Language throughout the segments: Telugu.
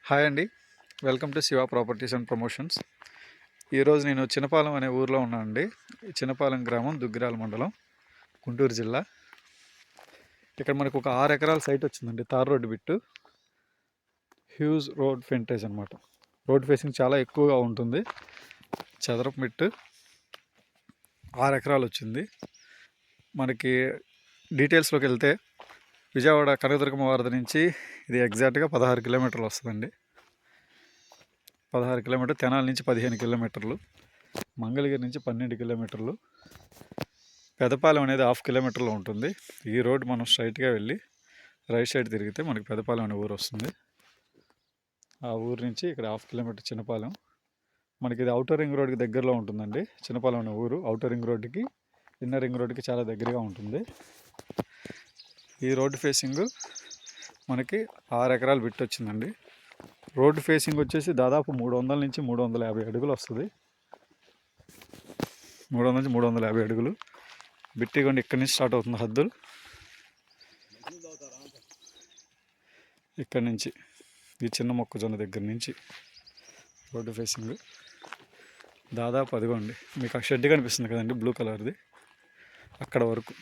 హాయ్ అండి. Welcome to Shiva properties and promotions. ఈరోజు నేను చిన్నపాలెం అనే ఊరిలో ఉన్నానండి. ఈ చిన్నపాలెం గ్రామం దుగ్గిరాల మండలం, గుంటూరు జిల్లా. ఇక్కడ మనకు ఒక 6 ఎకరాల సైట్ వచ్చిందండి. Tar road bit, huge road frontage అనమాట. రోడ్ ఫేసింగ్ చాలా ఎక్కువగా ఉంటుంది. చదరపు బిట్టు 6 ఎకరాలు వచ్చింది. మనకి డీటెయిల్స్లోకి వెళ్తే విజయవాడ కనకదుర్గమ్మ వారధి నుంచి ఇది ఎగ్జాక్ట్గా 16 కిలోమీటర్లు వస్తుందండి. 16 కిలోమీటర్లు. తెనాలి నుంచి 15 కిలోమీటర్లు, మంగళగిరి నుంచి 12 కిలోమీటర్లు, పెదపాలెం అనేది 1/2 కిలోమీటర్లో ఉంటుంది. ఈ రోడ్డు మనం స్ట్రైట్గా వెళ్ళి రైట్ సైడ్ తిరిగితే మనకి పెదపాలెం అనే ఊరు వస్తుంది. ఆ ఊరు నుంచి ఇక్కడ 1/2 కిలోమీటర్ చిన్నపాలెం. మనకి ఇది అవుటర్ రింగ్ రోడ్కి దగ్గరలో ఉంటుందండి. చిన్నపాలెం అనే ఊరు అవుటర్ రింగ్ రోడ్డుకి, ఇన్నర్ రింగ్ రోడ్డుకి చాలా దగ్గరగా ఉంటుంది. ఈ రోడ్డు ఫేసింగ్ మనకి 6 ఎకరాలు బిట్ వచ్చిందండి. రోడ్డు ఫేసింగ్ వచ్చేసి దాదాపు 300 నుంచి 350 అడుగులు వస్తుంది. 300 నుంచి 350 అడుగులు బిట్టిగొండి. ఇక్కడి నుంచి స్టార్ట్ అవుతుంది హద్దులు. ఇక్కడి నుంచి ఈ చిన్న మొక్కజొన్న దగ్గర నుంచి రోడ్డు ఫేసింగ్ దాదాపు అదిగోండి. మీకు ఆ షెడ్ కనిపిస్తుంది కదండి, బ్లూ కలర్ది, అక్కడ వరకు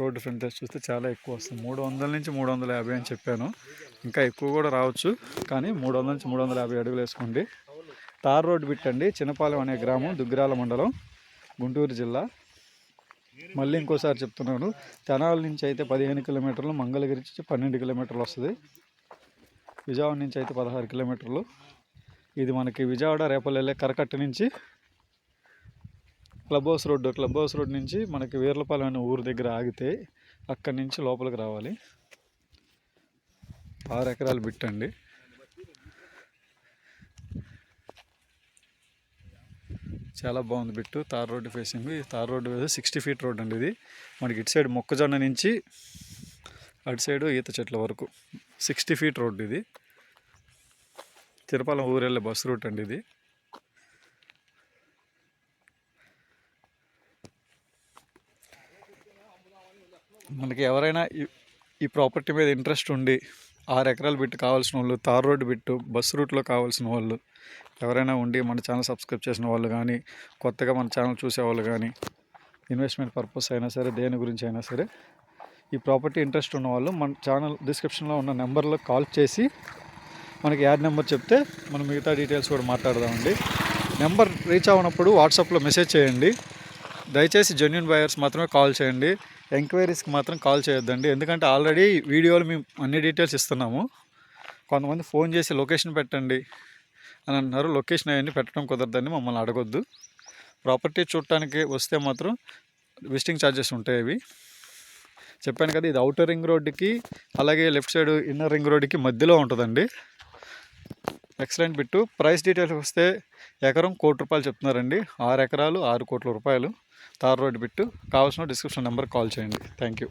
రోడ్డు ఫ్రంటేజ్ చూస్తే చాలా ఎక్కువ వస్తుంది. 300 నుంచి 350 అని చెప్పాను. ఇంకా ఎక్కువ కూడా రావచ్చు, కానీ 300 నుంచి 350 అడుగులు వేసుకోండి. Tar road బిట్టండి. చిన్నపాలెం అనే గ్రామం, దుగ్గిరాల మండలం, గుంటూరు జిల్లా. మళ్ళీ ఇంకోసారి చెప్తున్నాను, తెనాలి నుంచి అయితే 15 కిలోమీటర్లు, మంగళగిరి నుంచి 12 కిలోమీటర్లు వస్తుంది. విజయవాడ నుంచి అయితే 16 కిలోమీటర్లు. ఇది మనకి విజయవాడ రేపల్లి వెళ్ళే కరకట్ట నుంచి క్లబ్ హౌస్ రోడ్ నుంచి మనకి వీర్లపాలెం అనే ఊరు దగ్గర ఆగితే అక్కడి నుంచి లోపలికి రావాలి. 6 ఎకరాలు బిట్టండి. చాలా బాగుంది బిట్టు. Tar road facing. ఈ తార్ రోడ్డు 60 ఫీట్ రోడ్ అండి. ఇది మనకి ఇటు సైడ్ మొక్కజొన్న నుంచి అటు సైడు ఈత చెట్ల వరకు 60 ఫీట్ రోడ్డు. ఇది తిరుపాలెం ఊరు వెళ్ళే బస్ రూట్ అండి. ఇది మనకి ఎవరైనా ఈ ప్రాపర్టీ మీద ఇంట్రెస్ట్ ఉండి 6 ఎకరాల బిట్టు కావాల్సిన వాళ్ళు, తార్ రోడ్డు బిట్టు బస్ రూట్లో కావాల్సిన వాళ్ళు ఎవరైనా ఉండి మన ఛానల్ సబ్స్క్రైబ్ చేసిన వాళ్ళు కానీ, కొత్తగా మన ఛానల్ చూసేవాళ్ళు కానీ, ఇన్వెస్ట్మెంట్ పర్పస్ అయినా సరే, దేని గురించి అయినా సరే, ఈ ప్రాపర్టీ ఇంట్రెస్ట్ ఉన్న వాళ్ళు మన ఛానల్ డిస్క్రిప్షన్లో ఉన్న నెంబర్లో కాల్ చేసి మనకి యాడ్ నెంబర్ చెప్తే మనం మిగతా డీటెయిల్స్ కూడా మాట్లాడదామండి. నెంబర్ రీచ్ అవ్వనప్పుడు వాట్సాప్లో మెసేజ్ చేయండి. దయచేసి జెన్యూన్ బయర్స్ మాత్రమే కాల్ చేయండి. ఎంక్వైరీస్కి మాత్రం కాల్ చేయొద్దండి. ఎందుకంటే ఆల్రెడీ వీడియోలు మేము అన్ని డీటెయిల్స్ ఇస్తున్నాము. కొంతమంది ఫోన్ చేసి లొకేషన్ పెట్టండి అని అంటున్నారు. లొకేషన్ అవన్నీ పెట్టడం కుదరదని మమ్మల్ని అడగొద్దు. ప్రాపర్టీ చూడటానికి వస్తే మాత్రం విజిటింగ్ ఛార్జెస్ ఉంటాయి. అవి చెప్పాను కదా, ఇది అవుటర్ రింగ్ రోడ్డుకి అలాగే లెఫ్ట్ సైడ్ ఇన్నర్ రింగ్ రోడ్డుకి మధ్యలో ఉంటుందండి. Excellent bit. ప్రైస్ డీటెయిల్స్ వస్తే ఎకరం ₹1,00,00,000 చెప్తున్నారండి. 6 ఎకరాలు 6 కోట్ల రూపాయలు తార్ రోడ్డు బిట్టు. కావాల్సిన డిస్క్రిప్షన్ నెంబర్కి కాల్ చేయండి. Thank you.